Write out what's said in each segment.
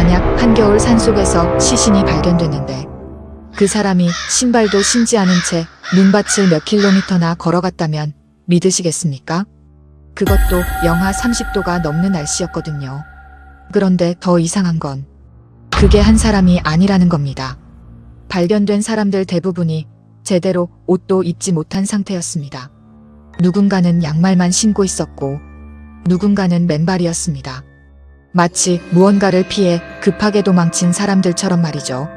만약 한겨울 산속에서 시신이 발견됐는데 그 사람이 신발도 신지 않은 채 눈밭을 몇 킬로미터나 걸어갔다면 믿으시겠습니까? 그것도 영하 30도가 넘는 날씨였거든요. 그런데 더 이상한 건 그게 한 사람이 아니라는 겁니다. 발견된 사람들 대부분이 제대로 옷도 입지 못한 상태였습니다. 누군가는 양말만 신고 있었고 누군가는 맨발이었습니다. 마치 무언가를 피해 급하게 도망친 사람들처럼 말이죠.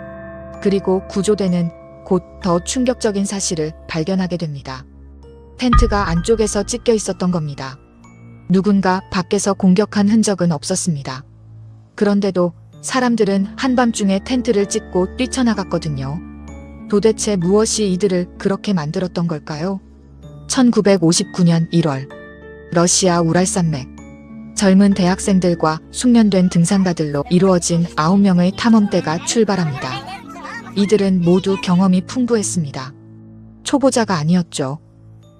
그리고 구조대는 곧 더 충격적인 사실을 발견하게 됩니다. 텐트가 안쪽에서 찢겨 있었던 겁니다. 누군가 밖에서 공격한 흔적은 없었습니다. 그런데도 사람들은 한밤중에 텐트를 찢고 뛰쳐나갔거든요. 도대체 무엇이 이들을 그렇게 만들었던 걸까요? 1959년 1월 러시아 우랄산맥 젊은 대학생들과 숙련된 등산가들로 이루어진 9명의 탐험대가 출발합니다. 이들은 모두 경험이 풍부했습니다. 초보자가 아니었죠.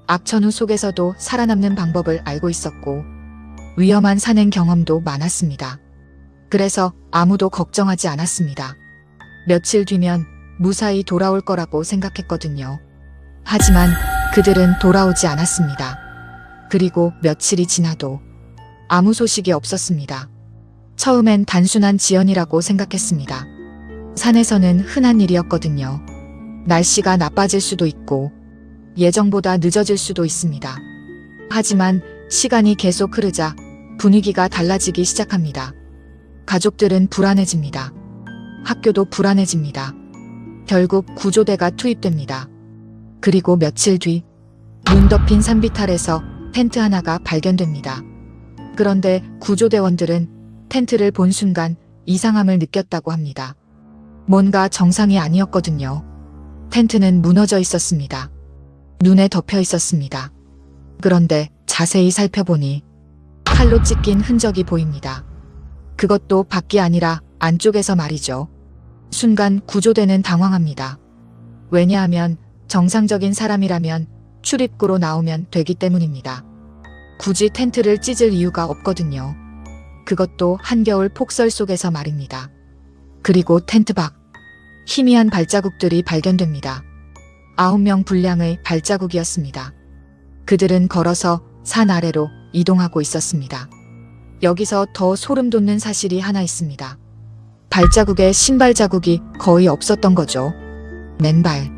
악천후 속에서도 살아남는 방법을 알고 있었고 위험한 산행 경험도 많았습니다. 그래서 아무도 걱정하지 않았습니다. 며칠 뒤면 무사히 돌아올 거라고 생각했거든요. 하지만 그들은 돌아오지 않았습니다. 그리고 며칠이 지나도 아무 소식이 없었습니다. 처음엔 단순한 지연이라고 생각했습니다. 산에서는 흔한 일이었거든요. 날씨가 나빠질 수도 있고 예정보다 늦어질 수도 있습니다. 하지만 시간이 계속 흐르자 분위기가 달라지기 시작합니다. 가족들은 불안해집니다. 학교도 불안해집니다. 결국 구조대가 투입됩니다. 그리고 며칠 뒤 눈 덮인 산비탈에서 텐트 하나가 발견됩니다. 그런데 구조대원들은 텐트를 본 순간 이상함을 느꼈다고 합니다. 뭔가 정상이 아니었거든요. 텐트는 무너져 있었습니다. 눈에 덮여 있었습니다. 그런데 자세히 살펴보니 칼로 찢긴 흔적이 보입니다. 그것도 밖이 아니라 안쪽에서 말이죠. 순간 구조대는 당황합니다. 왜냐하면 정상적인 사람이라면 출입구로 나오면 되기 때문입니다. 굳이 텐트를 찢을 이유가 없거든요. 그것도 한겨울 폭설 속에서 말입니다. 그리고 텐트 밖 희미한 발자국들이 발견됩니다. 9명 분량의 발자국이었습니다. 그들은 걸어서 산 아래로 이동하고 있었습니다. 여기서 더 소름 돋는 사실이 하나 있습니다. 발자국에 신발 자국이 거의 없었던 거죠. 맨발,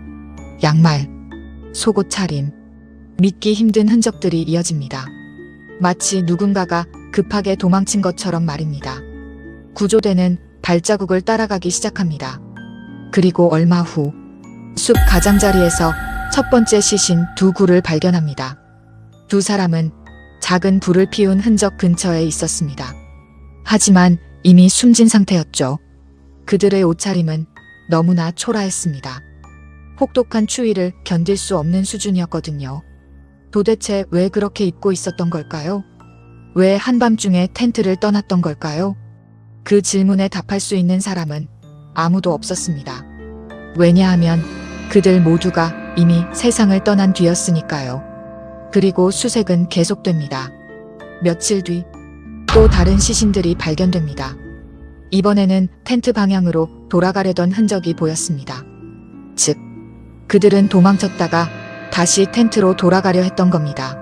양말, 속옷 차림, 믿기 힘든 흔적들이 이어집니다. 마치 누군가가 급하게 도망친 것처럼 말입니다. 구조대는 발자국을 따라가기 시작합니다. 그리고 얼마 후 숲 가장자리에서 첫 번째 시신 두 구를 발견합니다. 두 사람은 작은 불을 피운 흔적 근처에 있었습니다. 하지만 이미 숨진 상태였죠. 그들의 옷차림은 너무나 초라했습니다. 혹독한 추위를 견딜 수 없는 수준이었거든요. 도대체 왜 그렇게 입고 있었던 걸까요? 왜 한밤중에 텐트를 떠났던 걸까요? 그 질문에 답할 수 있는 사람은 아무도 없었습니다. 왜냐하면 그들 모두가 이미 세상을 떠난 뒤였으니까요. 그리고 수색은 계속됩니다. 며칠 뒤 또 다른 시신들이 발견됩니다. 이번에는 텐트 방향으로 돌아가려던 흔적이 보였습니다. 즉, 그들은 도망쳤다가 다시 텐트로 돌아가려 했던 겁니다.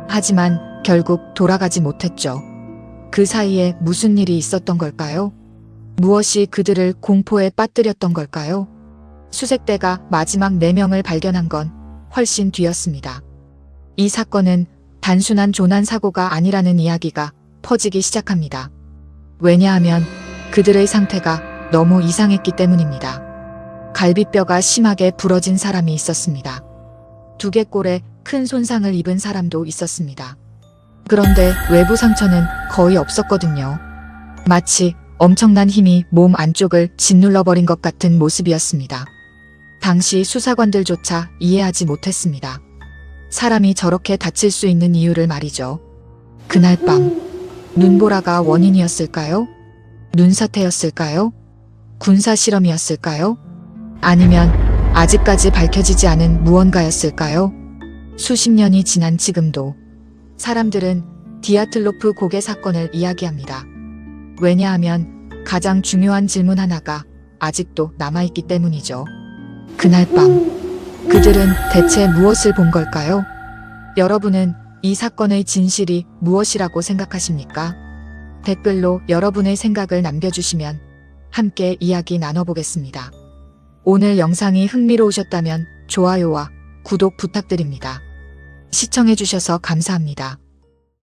하지만 결국 돌아가지 못했죠. 그 사이에 무슨 일이 있었던 걸까요? 무엇이 그들을 공포에 빠뜨렸던 걸까요? 수색대가 마지막 4명을 발견한 건 훨씬 뒤였습니다. 이 사건은 단순한 조난 사고가 아니라는 이야기가 퍼지기 시작합니다. 왜냐하면 그들의 상태가 너무 이상했기 때문입니다. 갈비뼈가 심하게 부러진 사람이 있었습니다. 두개골에 큰 손상을 입은 사람도 있었습니다. 그런데 외부 상처는 거의 없었거든요. 마치 엄청난 힘이 몸 안쪽을 짓눌러버린 것 같은 모습이었습니다. 당시 수사관들조차 이해하지 못했습니다. 사람이 저렇게 다칠 수 있는 이유를 말이죠. 그날 밤 눈보라가 원인이었을까요? 눈사태였을까요? 군사 실험이었을까요? 아니면 아직까지 밝혀지지 않은 무언가였을까요? 수십 년이 지난 지금도 사람들은 디아틀로프 고개 사건을 이야기합니다. 왜냐하면 가장 중요한 질문 하나가 아직도 남아있기 때문이죠. 그날 밤, 그들은 대체 무엇을 본 걸까요? 여러분은 이 사건의 진실이 무엇이라고 생각하십니까? 댓글로 여러분의 생각을 남겨주시면 함께 이야기 나눠보겠습니다. 오늘 영상이 흥미로우셨다면 좋아요와 구독 부탁드립니다. 시청해주셔서 감사합니다.